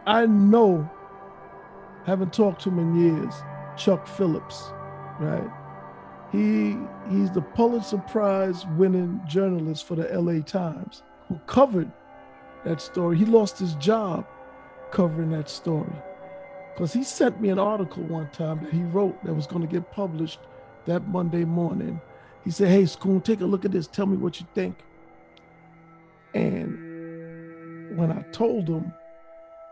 I know, haven't talked to him in years, Chuck Phillips, right? He's the Pulitzer Prize winning journalist for the LA Times who covered that story. He lost his job covering that story because he sent me an article one time that he wrote that was going to get published that Monday morning. He said, "Hey, Schoon, take a look at this. Tell me what you think." And when I told him,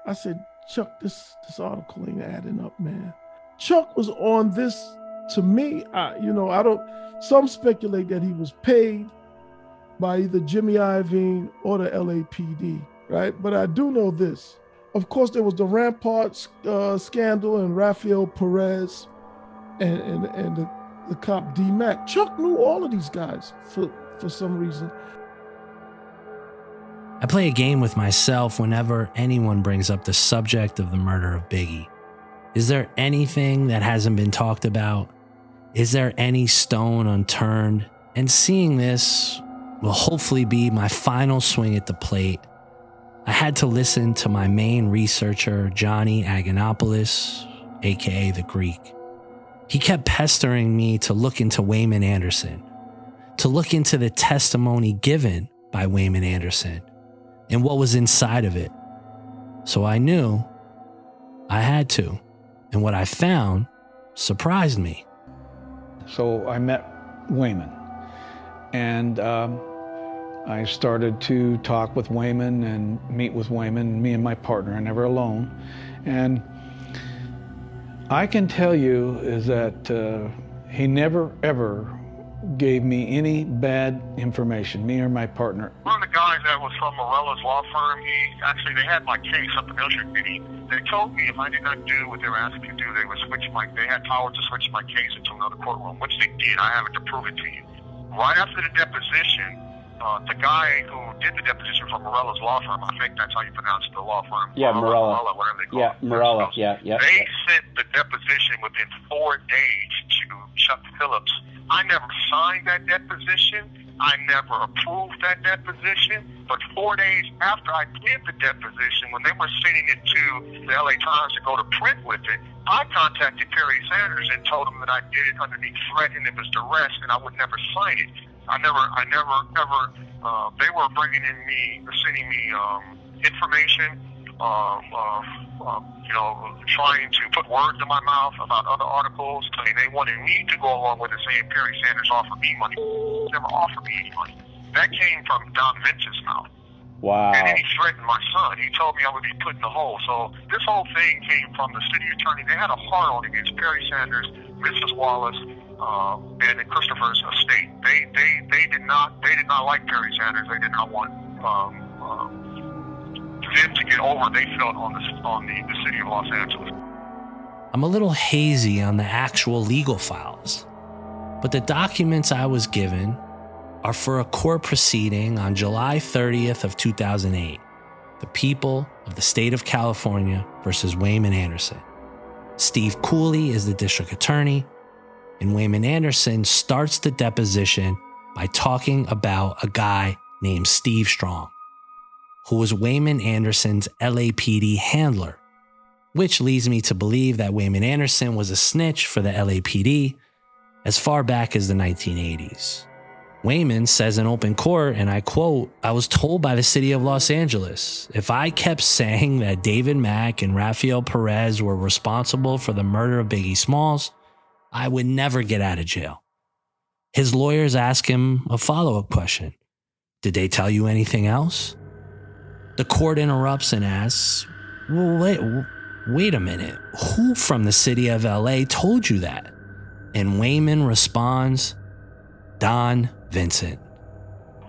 I said, "Chuck, this article ain't adding up, man." Chuck was on this, to me, I don't, some speculate that he was paid by either Jimmy Iovine or the LAPD, right? But I do know this. Of course, there was the Rampart scandal and Rafael Perez and the cop D-Mac. Chuck knew all of these guys for some reason. I play a game with myself whenever anyone brings up the subject of the murder of Biggie. Is there anything that hasn't been talked about? Is there any stone unturned? And seeing this will hopefully be my final swing at the plate. I had to listen to my main researcher, John Anagnopoulos, aka the Greek. He kept pestering me to look into Waymon Anderson, to look into the testimony given by Waymon Anderson and what was inside of it. So I knew I had to, and what I found surprised me. So I met Waymon, and I started to talk with Waymon and meet with Waymon, me and my partner, never alone. And I can tell you is that he never, ever gave me any bad information, me or my partner. One of the guys that was from Morella's law firm, they had my case up in Ocean City. They told me if I did not do what they were asking me to do, they had power to switch my case into another courtroom, which they did. I have it to prove it to you. Right after the deposition, the guy who did the deposition from Morella's law firm, I think that's how you pronounce the law firm. Yeah, Morella. Whatever they call it. Morella, yeah. They sent the deposition within 4 days to Chuck Phillips. I never signed that deposition. I never approved that deposition. But 4 days after I did the deposition, when they were sending it to the LA Times to go to print with it, I contacted Perry Sanders and told him that I did it underneath threat and it was duress and I would never sign it. They were sending me information, trying to put words in my mouth about other articles. I mean, they wanted me to go along with it, saying Perry Sanders offered me money. He never offered me any money. That came from Don Vince's mouth. Wow. And then he threatened my son. He told me I would be put in the hole. So this whole thing came from the city attorney. They had a hard-on against Perry Sanders, Mrs. Wallace, and Christopher's estate. They did not like Perry Sanders. They did not want them to get over. They felt on the city of Los Angeles. I'm a little hazy on the actual legal files, but the documents I was given are for a court proceeding on July 30th of 2008. The people of the state of California versus Waymon Anderson. Steve Cooley is the district attorney, and Waymon Anderson starts the deposition by talking about a guy named Steve Strong, who was Waymon Anderson's LAPD handler, which leads me to believe that Waymon Anderson was a snitch for the LAPD as far back as the 1980s. Waymon says in open court, and I quote, "I was told by the city of Los Angeles if I kept saying that David Mack and Rafael Perez were responsible for the murder of Biggie Smalls, I would never get out of jail." His lawyers ask him a follow-up question. "Did they tell you anything else?" The court interrupts and asks, "Well, wait a minute. Who from the city of LA told you that?" And Waymon responds, "Don Vincent."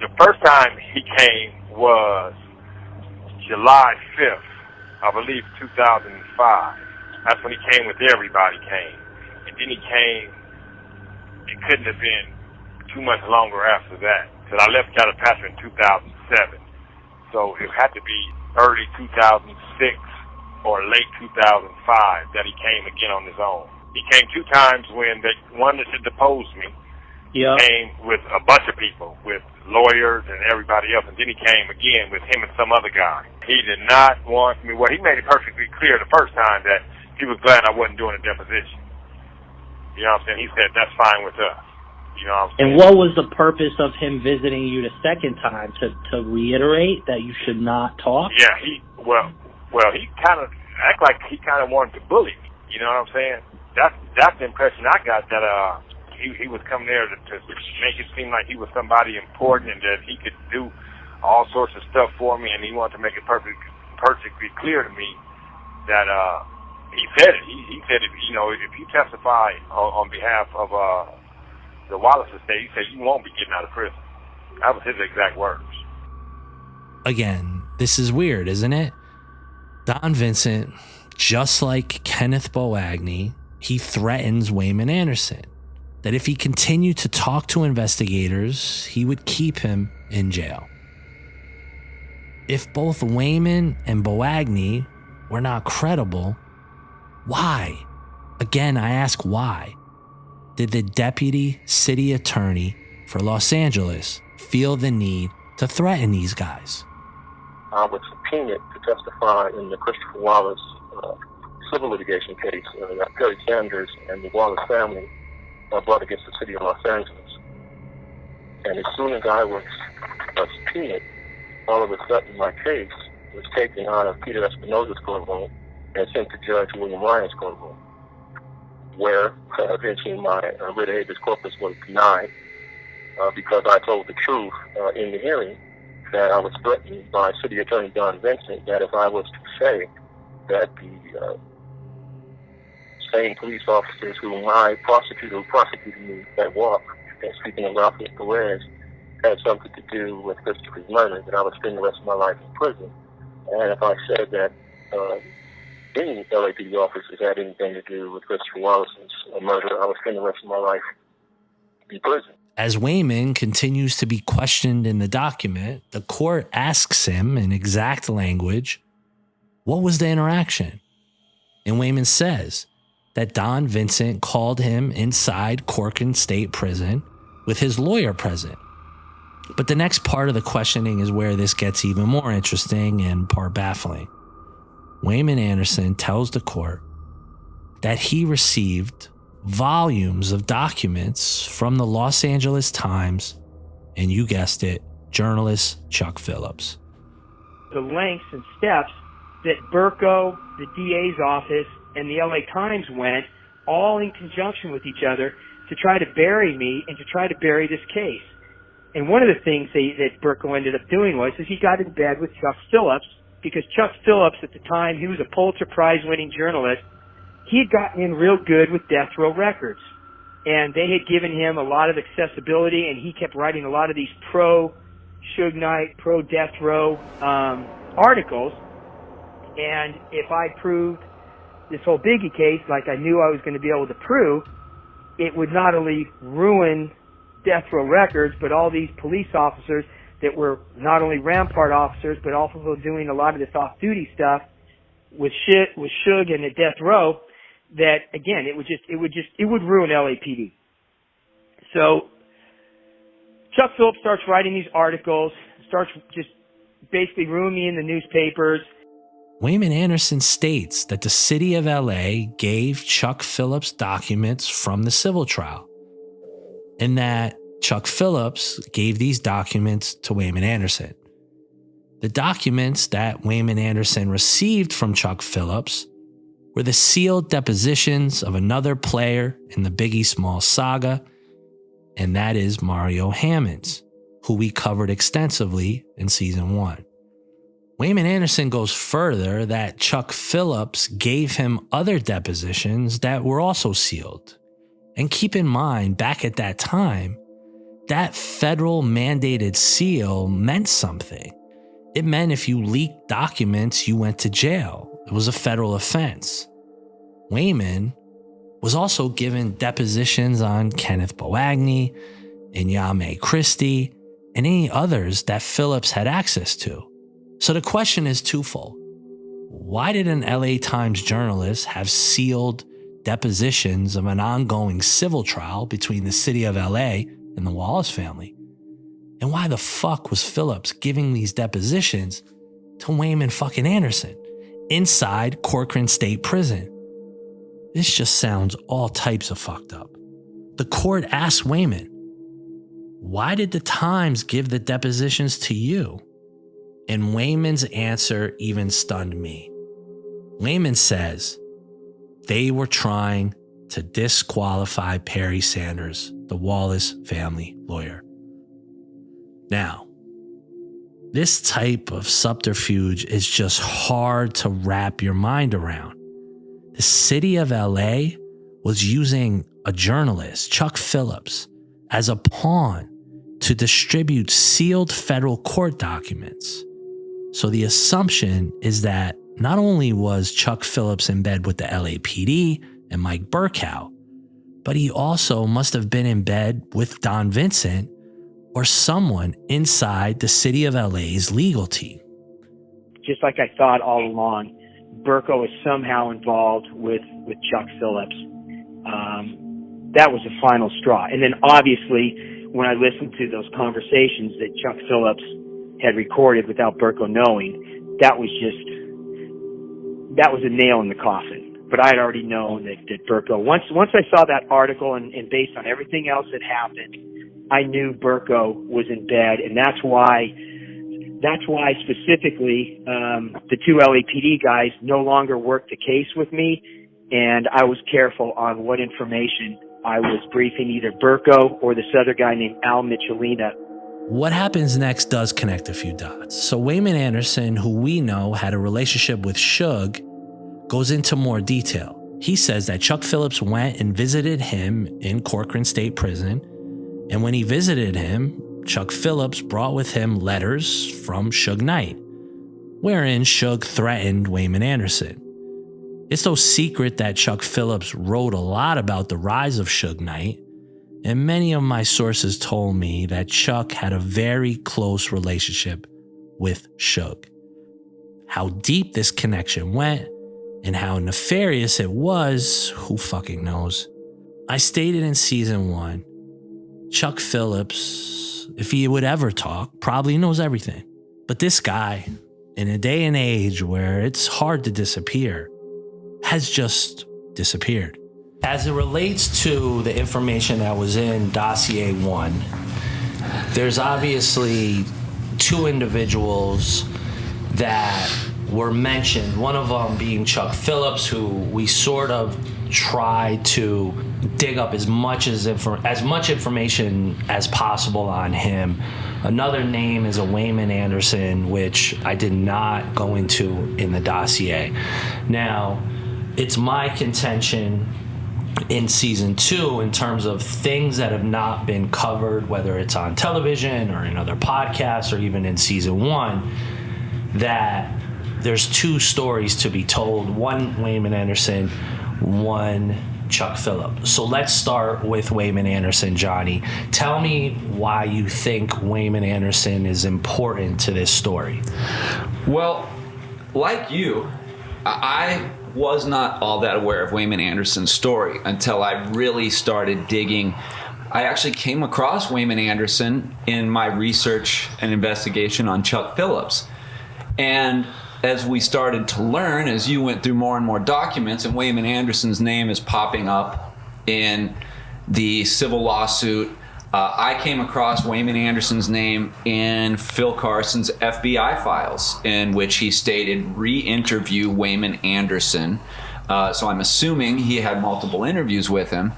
The first time he came was July 5th, I believe 2005. That's when he came with everybody came. And then he came, it couldn't have been too much longer after that. Because I left Calipatria in 2007. So it had to be early 2006 or late 2005 that he came again on his own. He came 2 times when they wanted to depose me. Yeah. Came with a bunch of people, with lawyers and everybody else, and then he came again with him and some other guy. He did not want me. Well, he made it perfectly clear the first time that he was glad I wasn't doing a deposition. You know what I'm saying? He said, that's fine with us. You know what I'm saying? And what was the purpose of him visiting you the second time? To reiterate that you should not talk? Yeah, he kind of act like he kind of wanted to bully me. You know what I'm saying? That's the impression I got, that he was coming there to make it seem like he was somebody important and that he could do all sorts of stuff for me, and he wanted to make it perfectly clear to me that he said it. He said, if you testify on behalf of the Wallace estate, he said you won't be getting out of prison. That was his exact words. Again, this is weird, isn't it? Don Vincent, just like Kenneth Boagni, he threatens Waymon Anderson that if he continued to talk to investigators, he would keep him in jail. If both Waymon and Boagni were not credible, why? Again, I ask why did the deputy city attorney for Los Angeles feel the need to threaten these guys? I was subpoenaed to testify in the Christopher Wallace civil litigation case that Perry Sanders and the Wallace family brought against the city of Los Angeles. And as soon as I was subpoenaed, all of a sudden my case was taken out of Peter Espinosa's courtroom and sent to Judge William Ryan's courtroom, where eventually my writ of habeas corpus was denied because I told the truth in the hearing that I was threatened by City Attorney Don Vincent that if I was to say that the same police officers who prosecuted me that walk, and speaking of Ralph Perez, had something to do with Christopher's murder, that I would spend the rest of my life in prison. And if I said that any LAPD officers had anything to do with Christopher Wallace's murder, I would spend the rest of my life in prison. As Waymon continues to be questioned in the document, the court asks him in exact language, what was the interaction? And Waymon says that Don Vincent called him inside Corcoran State Prison with his lawyer present. But the next part of the questioning is where this gets even more interesting and part baffling. Waymon Anderson tells the court that he received volumes of documents from the Los Angeles Times and, you guessed it, journalist Chuck Phillips. The lengths and steps that Berko, the DA's office, and the LA Times went, all in conjunction with each other, to try to bury me and to try to bury this case. And one of the things that Berko ended up doing was he got in bed with Chuck Phillips, because Chuck Phillips at the time, he was a Pulitzer Prize-winning journalist. He had gotten in real good with Death Row Records. And they had given him a lot of accessibility, and he kept writing a lot of these pro-Suge Knight, pro-Death Row articles. And if I proved this whole Biggie case like I knew I was going to be able to prove, it would not only ruin Death Row Records, but all these police officers that were not only Rampart officers, but also doing a lot of this off-duty stuff with Suge and at Death Row, that again, it would ruin LAPD. So Chuck Phillips starts writing these articles, starts just basically ruining me in the newspapers. Waymon Anderson states that the city of LA gave Chuck Phillips documents from the civil trial, and that Chuck Phillips gave these documents to Waymon Anderson. The documents that Waymon Anderson received from Chuck Phillips were the sealed depositions of another player in the Biggie Smalls saga, and that is Mario Hammonds, who we covered extensively in season 1. Waymon Anderson goes further that Chuck Phillips gave him other depositions that were also sealed. And keep in mind, back at that time, that federal mandated seal meant something. It meant if you leaked documents, you went to jail. It was a federal offense. Waymon was also given depositions on Kenneth Boagni, Inyame Christie, and any others that Phillips had access to. So the question is twofold. Why did an LA Times journalist have sealed depositions of an ongoing civil trial between the city of LA and the Wallace family? And why the fuck was Phillips giving these depositions to Waymon fucking Anderson inside Corcoran State Prison? This just sounds all types of fucked up. The court asked Waymon, why did the Times give the depositions to you? And Wayman's answer even stunned me. Waymon says they were trying to disqualify Perry Sanders, the Wallace family lawyer. Now, this type of subterfuge is just hard to wrap your mind around. The city of LA was using a journalist, Chuck Phillips, as a pawn to distribute sealed federal court documents. So the assumption is that not only was Chuck Phillips in bed with the LAPD and Mike Burkow, but he also must have been in bed with Don Vincent or someone inside the city of LA's legal team. Just like I thought all along, Burko is somehow involved with Chuck Phillips. That was the final straw. And then obviously, when I listened to those conversations that Chuck Phillips had recorded without Burko knowing, that was a nail in the coffin. But I had already known that Burko, once I saw that article and based on everything else that happened, I knew Burko was in bed, and that's why specifically the two LAPD guys no longer worked the case with me, and I was careful on what information I was briefing either Burko or this other guy named Al Michelina. What happens next does connect a few dots. So Waymon Anderson, who we know had a relationship with Suge, goes into more detail. He says that Chuck Phillips went and visited him in Corcoran State Prison, and when he visited him, Chuck Phillips brought with him letters from Suge Knight, wherein Suge threatened Waymon Anderson. It's no secret that Chuck Phillips wrote a lot about the rise of Suge Knight, and many of my sources told me that Chuck had a very close relationship with Suge. How deep this connection went and how nefarious it was, who fucking knows? I stated in season 1, Chuck Phillips, if he would ever talk, probably knows everything. But this guy, in a day and age where it's hard to disappear, has just disappeared. As it relates to the information that was in Dossier 1, there's obviously two individuals that were mentioned, one of them being Chuck Phillips, who we sort of tried to dig up as much information as possible on him. Another name is a Waymon Anderson, which I did not go into in the dossier. Now, it's my contention in season 2, in terms of things that have not been covered, whether it's on television or in other podcasts or even in season 1, that there's two stories to be told. One Waymon Anderson, one Chuck Phillips. So let's start with Waymon Anderson, Johnny. Tell me why you think Waymon Anderson is important to this story. Well, like you, I was not all that aware of Waymon Anderson's story until I really started digging. I actually came across Waymon Anderson in my research and investigation on Chuck Phillips. And as we started to learn, as you went through more and more documents, and Waymon Anderson's name is popping up in the civil lawsuit, I came across Waymon Anderson's name in Phil Carson's FBI files, in which he stated, re-interview Waymon Anderson. So I'm assuming he had multiple interviews with him.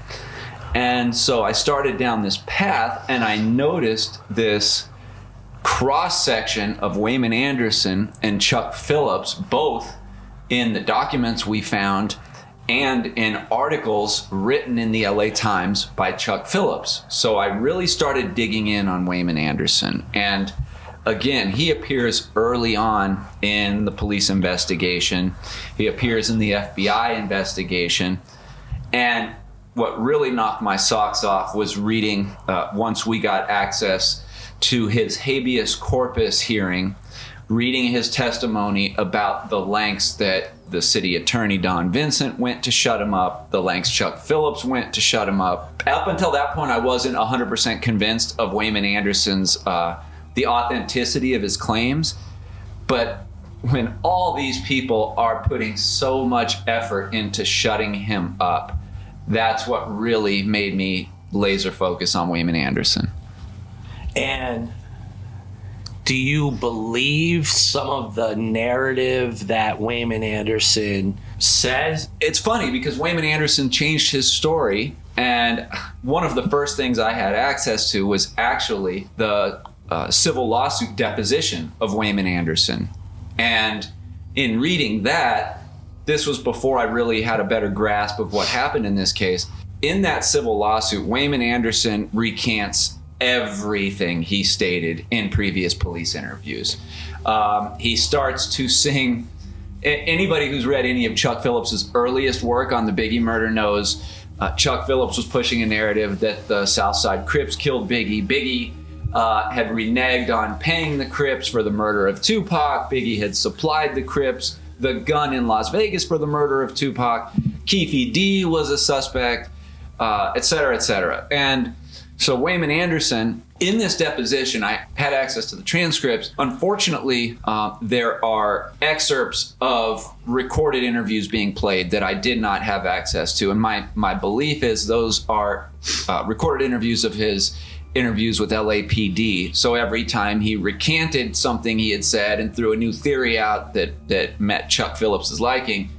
And so I started down this path, and I noticed this cross-section of Waymon Anderson and Chuck Phillips, both in the documents we found and in articles written in the LA Times by Chuck Phillips. So I really started digging in on Waymon Anderson. And again, he appears early on in the police investigation. He appears in the FBI investigation. And what really knocked my socks off was reading, once we got access to his Habeas Corpus hearing, reading his testimony about the lengths that the city attorney, Don Vincent, went to shut him up, the lengths Chuck Phillips went to shut him up. Up until that point, I wasn't 100% convinced of Waymon Anderson's, the authenticity of his claims. But when all these people are putting so much effort into shutting him up, that's what really made me laser focus on Waymon Anderson. And do you believe some of the narrative that Waymon Anderson says? It's funny because Waymon Anderson changed his story, and one of the first things I had access to was actually the civil lawsuit deposition of Waymon Anderson. And in reading that, this was before I really had a better grasp of what happened in this case. In that civil lawsuit, Waymon Anderson recants everything he stated in previous police interviews. He starts to sing. Anybody who's read any of Chuck Phillips's earliest work on the Biggie murder knows Chuck Phillips was pushing a narrative that the Southside Crips killed Biggie. Biggie had reneged on paying the Crips for the murder of Tupac. Biggie had supplied the Crips the gun in Las Vegas for the murder of Tupac. Keefe D was a suspect, et cetera, et cetera. And so Waymon Anderson, in this deposition, I had access to the transcripts. Unfortunately, there are excerpts of recorded interviews being played that I did not have access to. And my belief is those are recorded interviews of his interviews with LAPD. So every time he recanted something he had said and threw a new theory out that met Chuck Phillips's liking,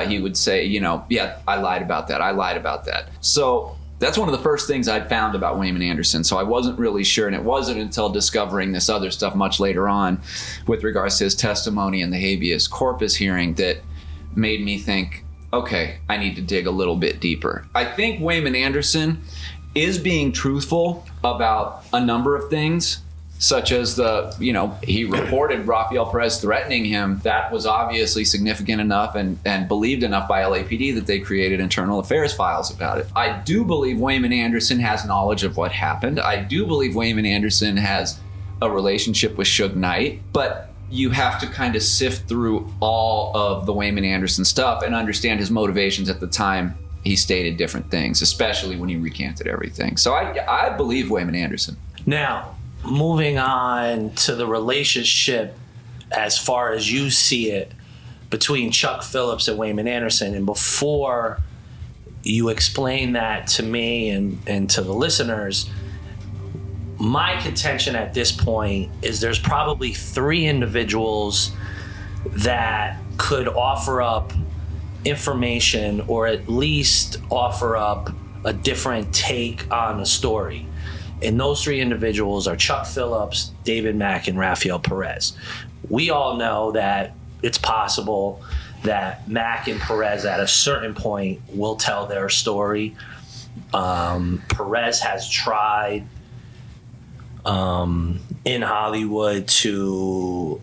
he would say, yeah, I lied about that. I lied about that. So that's one of the first things I'd found about Waymon Anderson. So I wasn't really sure, and it wasn't until discovering this other stuff much later on with regards to his testimony in the habeas corpus hearing that made me think, okay, I need to dig a little bit deeper. I think Waymon Anderson is being truthful about a number of things, such as he reported Rafael Perez threatening him. That was obviously significant enough and believed enough by LAPD that they created internal affairs files about it. I do believe Waymon Anderson has knowledge of what happened. I do believe Waymon Anderson has a relationship with Suge Knight, but you have to kind of sift through all of the Waymon Anderson stuff and understand his motivations at the time he stated different things, especially when he recanted everything. So I believe Waymon Anderson. Now, moving on to the relationship as far as you see it between Chuck Phillips and Waymon Anderson, and before you explain that to me and to the listeners, my contention at this point is there's probably three individuals that could offer up information or at least offer up a different take on the story. And those three individuals are Chuck Phillips, David Mack, and Rafael Perez. We all know that it's possible that Mack and Perez at a certain point will tell their story. Perez has tried in Hollywood to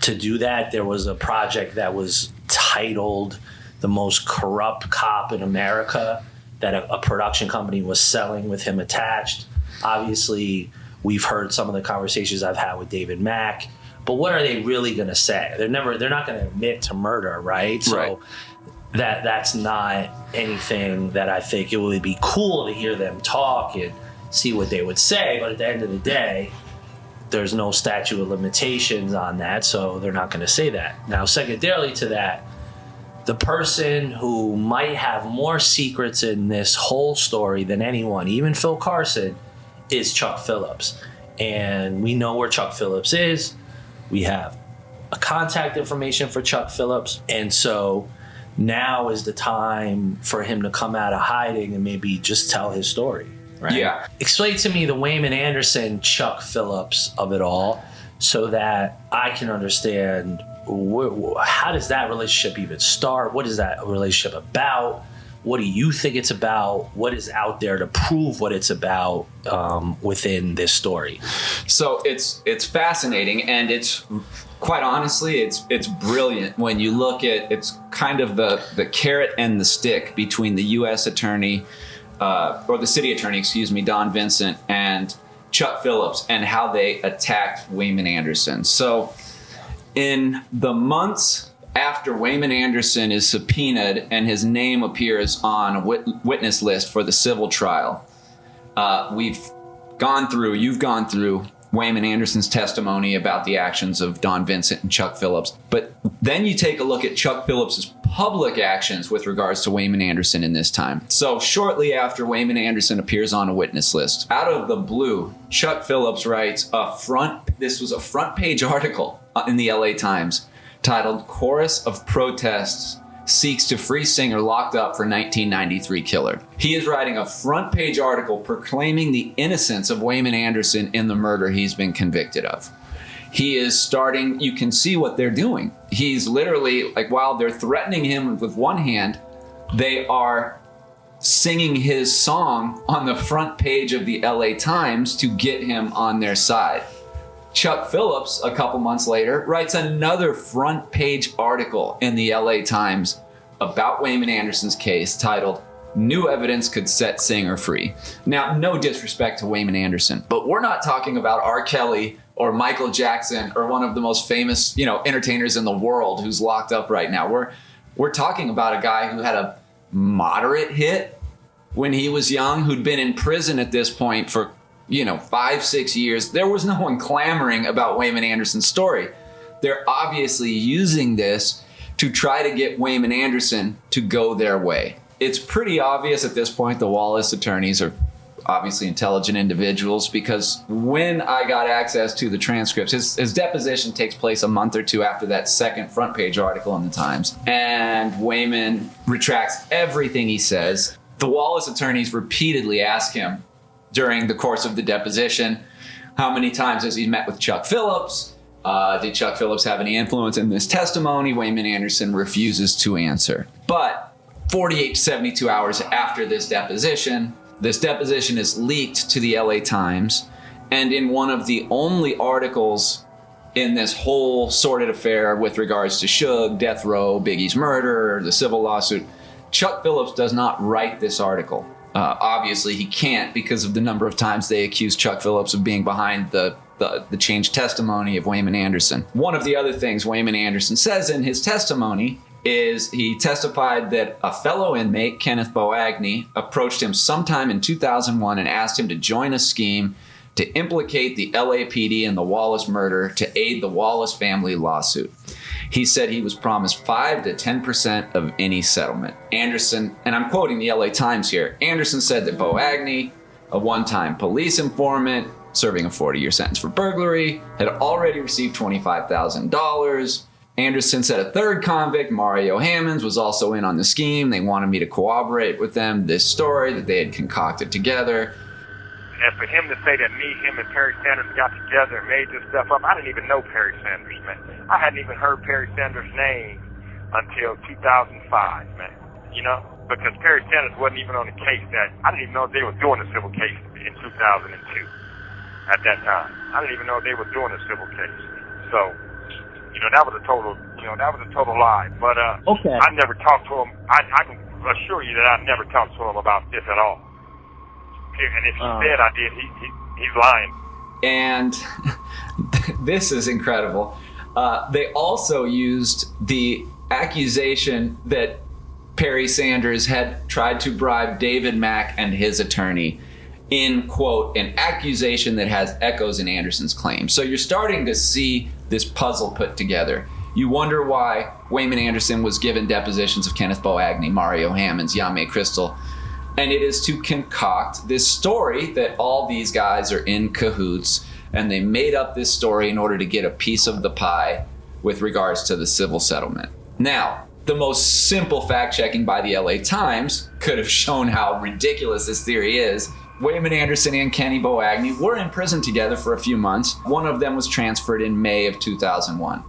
do that. There was a project that was titled The Most Corrupt Cop in America that a production company was selling with him attached. Obviously, we've heard some of the conversations I've had with David Mack, but what are they really going to say? They're not going to admit to murder, right? So that's not anything that I think it would be cool to hear them talk and see what they would say. But at the end of the day, there's no statute of limitations on that, so they're not going to say that. Now, secondarily to that, the person who might have more secrets in this whole story than anyone, even Phil Carson, is Chuck Phillips. And we know where Chuck Phillips is. We have a contact information for Chuck Phillips. And so now is the time for him to come out of hiding and maybe just tell his story. Right? Yeah. Explain to me the Waymon Anderson, Chuck Phillips of it all so that I can understand how does that relationship even start? What is that relationship about? What do you think it's about? What is out there to prove what it's about within this story? So it's fascinating, and it's quite honestly, it's brilliant when you look at it's kind of the carrot and the stick between the U.S. attorney or the city attorney, Don Vincent, and Chuck Phillips and how they attacked Waymon Anderson. So in the months after Waymon Anderson is subpoenaed and his name appears on a witness list for the civil trial, you've gone through Waymon Anderson's testimony about the actions of Don Vincent and Chuck Phillips. But then you take a look at Chuck Phillips's public actions with regards to Waymon Anderson in this time. So shortly after Waymon Anderson appears on a witness list, out of the blue, Chuck Phillips writes this was a front page article in the LA Times titled "Chorus of Protests Seeks to Free Singer Locked Up for 1993 Killer." He is writing a front page article proclaiming the innocence of Waymon Anderson in the murder he's been convicted of. He is starting, you can see what they're doing. He's literally, like, while they're threatening him with one hand, they are singing his song on the front page of the LA Times to get him on their side. Chuck Phillips, a couple months later, writes another front page article in the LA Times about Waymon Anderson's case titled "New Evidence Could Set Singer Free." Now, no disrespect to Waymon Anderson, but we're not talking about R. Kelly or Michael Jackson or one of the most famous, entertainers in the world who's locked up right now. We're talking about a guy who had a moderate hit when he was young, who'd been in prison at this point for 5-6 years. There was no one clamoring about Waymon Anderson's story. They're obviously using this to try to get Waymon Anderson to go their way. It's pretty obvious at this point the Wallace attorneys are obviously intelligent individuals, because when I got access to the transcripts, his deposition takes place a month or two after that second front page article in the Times, and Waymon retracts everything he says. The Wallace attorneys repeatedly ask him during the course of the deposition, how many times has he met with Chuck Phillips? Did Chuck Phillips have any influence in this testimony? Waymon Anderson refuses to answer. But 48 to 72 hours after this deposition is leaked to the LA Times. And in one of the only articles in this whole sordid affair with regards to Suge, death row, Biggie's murder, the civil lawsuit, Chuck Phillips does not write this article. Obviously, he can't, because of the number of times they accuse Chuck Phillips of being behind the changed testimony of Waymon Anderson. One of the other things Waymon Anderson says in his testimony is he testified that a fellow inmate, Kenneth Boagni, approached him sometime in 2001 and asked him to join a scheme to implicate the LAPD in the Wallace murder to aid the Wallace family lawsuit. He said he was promised 5 to 10% of any settlement. Anderson, and I'm quoting the LA Times here, Anderson said that Boagni, a one-time police informant serving a 40-year sentence for burglary, had already received $25,000. Anderson said a third convict, Mario Hammonds, was also in on the scheme. They wanted me to corroborate with them this story that they had concocted together. And for him to say that him and Perry Sanders got together and made this stuff up, I didn't even know Perry Sanders, man. I hadn't even heard Perry Sanders' name until 2005, man. Because Perry Sanders wasn't even on the case I didn't even know they were doing a civil case in 2002 at that time. I didn't even know they were doing a civil case. So, that was a total lie. But okay. I never talked to him. I can assure you that I never talked to him about this at all. And if he said I did, he's lying. And this is incredible. They also used the accusation that Perry Sanders had tried to bribe David Mack and his attorney in, quote, an accusation that has echoes in Anderson's claim. So you're starting to see this puzzle put together. You wonder why Waymon Anderson was given depositions of Kenneth Boagni, Mario Hammonds, Yame Crystal. And it is to concoct this story that all these guys are in cahoots, and they made up this story in order to get a piece of the pie with regards to the civil settlement. Now, the most simple fact-checking by the LA Times could have shown how ridiculous this theory is. Waymon Anderson and Kenny Boagni were in prison together for a few months. One of them was transferred in May of 2001.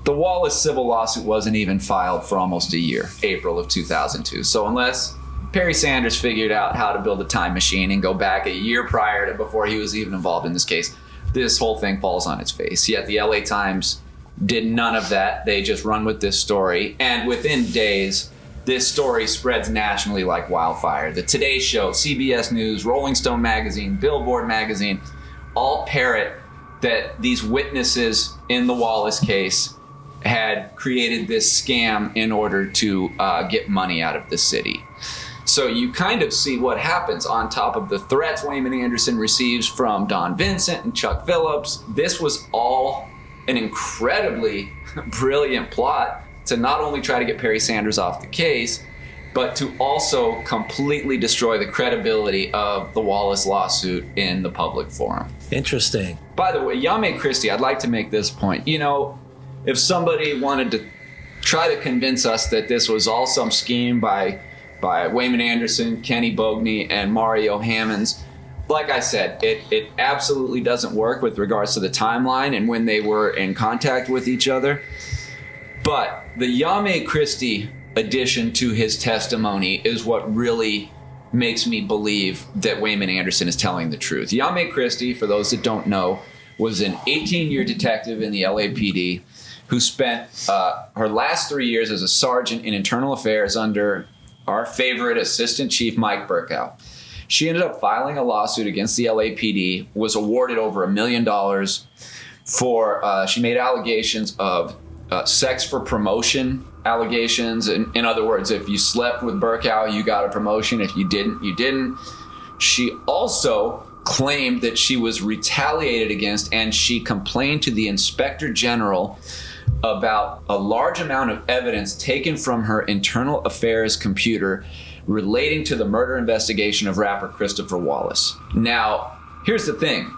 The Wallace civil lawsuit wasn't even filed for almost a year, April of 2002. So unless Perry Sanders figured out how to build a time machine and go back a year prior to before he was even involved in this case, this whole thing falls on its face. Yet the LA Times did none of that. They just run with this story. And within days, this story spreads nationally like wildfire. The Today Show, CBS News, Rolling Stone magazine, Billboard magazine, all parrot that these witnesses in the Wallace case had created this scam in order to get money out of the city. So you kind of see what happens on top of the threats Waymon Anderson receives from Don Vincent and Chuck Phillips. This was all an incredibly brilliant plot to not only try to get Perry Sanders off the case, but to also completely destroy the credibility of the Wallace lawsuit in the public forum. Interesting. By the way, Yame Christie, I'd like to make this point. You know, if somebody wanted to try to convince us that this was all some scheme by Waymon Anderson, Kenny Bogney, and Mario Hammonds, like I said, it absolutely doesn't work with regards to the timeline and when they were in contact with each other. But the Yame Christie addition to his testimony is what really makes me believe that Waymon Anderson is telling the truth. Yame Christie, for those that don't know, was an 18-year detective in the LAPD who spent her last 3 years as a sergeant in internal affairs under our favorite assistant chief, Mike Burkow. She ended up filing a lawsuit against the LAPD, was awarded over $1 million for, she made allegations of sex for promotion allegations. In other words, if you slept with Burkow, you got a promotion. If you didn't, you didn't. She also claimed that she was retaliated against, and she complained to the Inspector General about a large amount of evidence taken from her internal affairs computer relating to the murder investigation of rapper Christopher Wallace. Now, here's the thing.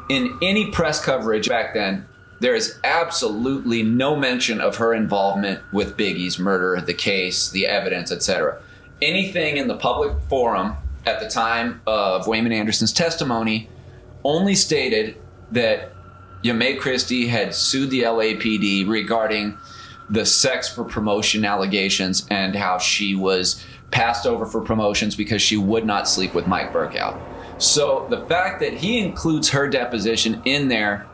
In any press coverage back then, there is absolutely no mention of her involvement with Biggie's murder, the case, the evidence, etc. Anything in the public forum at the time of Waymon Anderson's testimony only stated that Yame Christie had sued the LAPD regarding the sex for promotion allegations and how she was passed over for promotions because she would not sleep with Mike Burkow. So the fact that he includes her deposition in there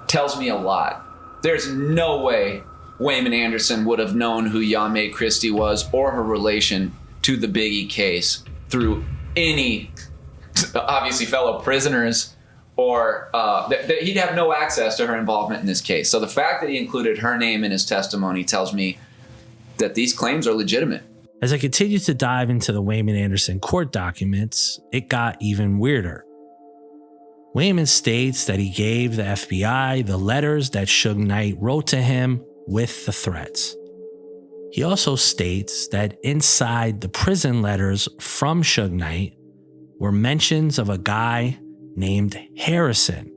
tells me a lot. There's no way Waymon Anderson would have known who Yame Christie was or her relation to the Biggie case through any, obviously, fellow prisoners, or that he'd have no access to her involvement in this case. So the fact that he included her name in his testimony tells me that these claims are legitimate. As I continued to dive into the Waymon Anderson court documents, it got even weirder. Waymon states that he gave the FBI the letters that Suge Knight wrote to him with the threats. He also states that inside the prison letters from Suge Knight were mentions of a guy named Harrison,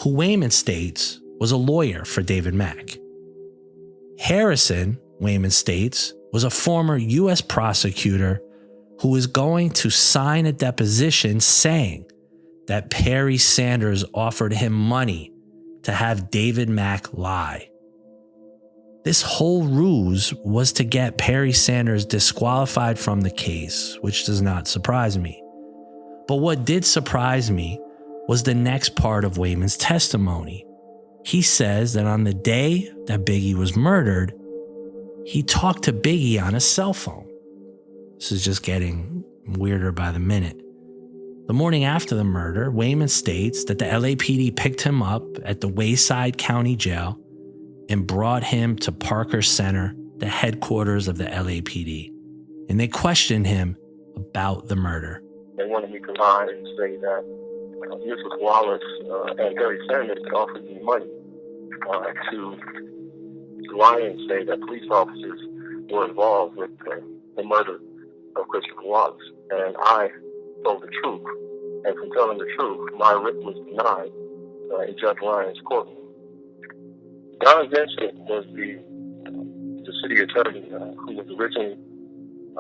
who Waymon states was a lawyer for David Mack. Harrison, Waymon states, was a former U.S. prosecutor who was going to sign a deposition saying that Perry Sanders offered him money to have David Mack lie. This whole ruse was to get Perry Sanders disqualified from the case, which does not surprise me. But what did surprise me was the next part of Waymon's testimony. He says that on the day that Biggie was murdered, he talked to Biggie on a cell phone. This is just getting weirder by the minute. The morning after the murder, Waymon states that the LAPD picked him up at the Wayside County Jail and brought him to Parker Center, the headquarters of the LAPD, and they questioned him about the murder. They wanted me to lie and say that Mrs. Wallace and Perry Sanders had offered me money to lie and say that police officers were involved with the murder of Christopher Wallace. And I told the truth. And from telling the truth, my writ was denied in Judge Ryan's courtroom. Don Vincent was the city attorney who was originally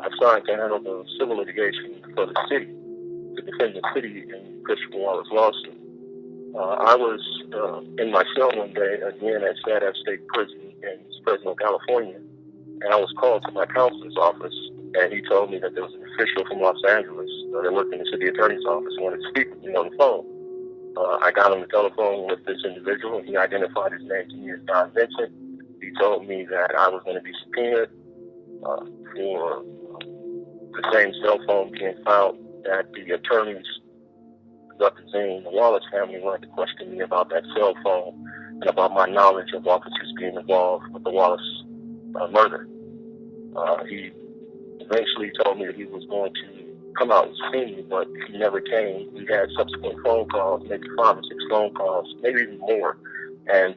assigned to handle the civil litigation for the city, to defend the city in Christopher Wallace lawsuit. I was in my cell one day, again at Sad F State Prison in Fresno, California, and I was called to my counselor's office, and he told me that there was an official from Los Angeles that worked in the city attorney's office and wanted to speak with me on the phone. I got on the telephone with this individual, and he identified his name to me as Don Vincent. He told me that I was going to be subpoenaed for the same cell phone being found at the attorney's representing the Wallace family wanted to question me about that cell phone and about my knowledge of officers being involved with the Wallace murder. He eventually told me that he was going to come out and see me, but he never came. We had subsequent phone calls, maybe 5 or 6 phone calls, maybe even more. And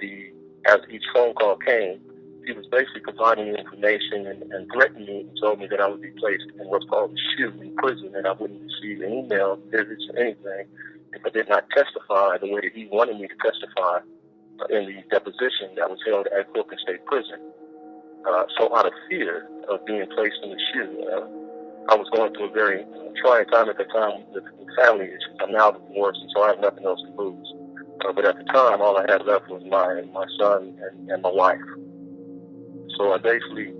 as each phone call came, he was basically providing me information and threatening me and told me that I would be placed in what's called a SHU in prison, and I wouldn't receive an email, visits, or anything if I did not testify the way that he wanted me to testify in the deposition that was held at Corpus State Prison. So out of fear of being placed in the SHU, I was going through a very trying time at the time with family issues. I'm now divorced, and so I have nothing else to lose. But at the time, all I had left was my son and my wife. So I basically,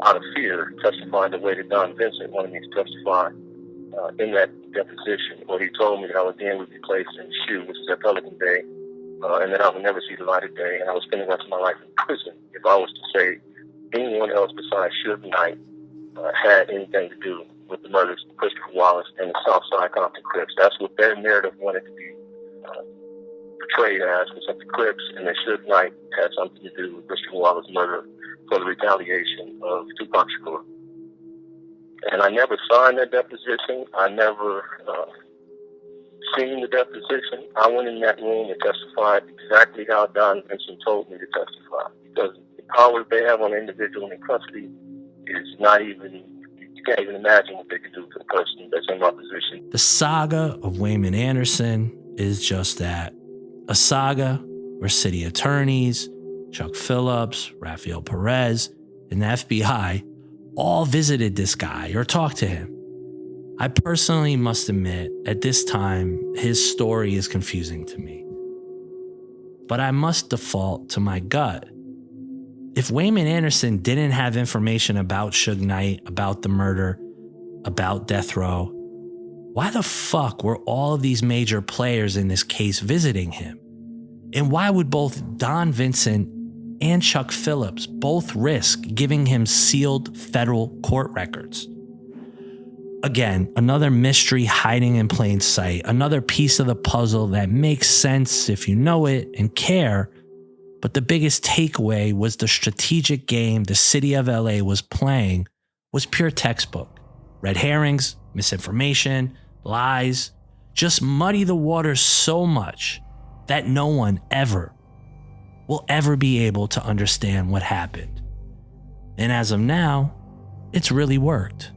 out of fear, testified the way that Don Vincent wanted me to testify in that deposition, where he told me that I would be placed in SHU, which is at Pelican Bay, and that I would never see the light of day, and I would spend the rest of my life in prison if I was to say anyone else besides Suge Knight had anything to do with the murders of Christopher Wallace and the Southside Compton Crips. That's what their narrative wanted to be portrayed as, was that the Crips and that Suge Knight had something to do with Christopher Wallace's murder for the retaliation of Tupac Shakur. And I never signed that deposition. I never seen the deposition. I went in that room and testified exactly how Don Vincent told me to testify, because the power they have on an individual in custody is not even, you can't even imagine what they could do to the person that's in my position. The saga of Waymon Anderson is just that, a saga where city attorneys, Chuck Phillips, Rafael Perez, and the FBI all visited this guy or talked to him. I personally must admit, at this time, his story is confusing to me. But I must default to my gut. If Waymon Anderson didn't have information about Suge Knight, about the murder, about death row, why the fuck were all of these major players in this case visiting him? And why would both Don Vincent and Chuck Phillips both risk giving him sealed federal court records? Again, another mystery hiding in plain sight, another piece of the puzzle that makes sense if you know it and care. But the biggest takeaway was the strategic game the city of LA was playing was pure textbook. Red herrings, misinformation, lies, just muddy the waters so much that no one will ever be able to understand what happened. And as of now, it's really worked.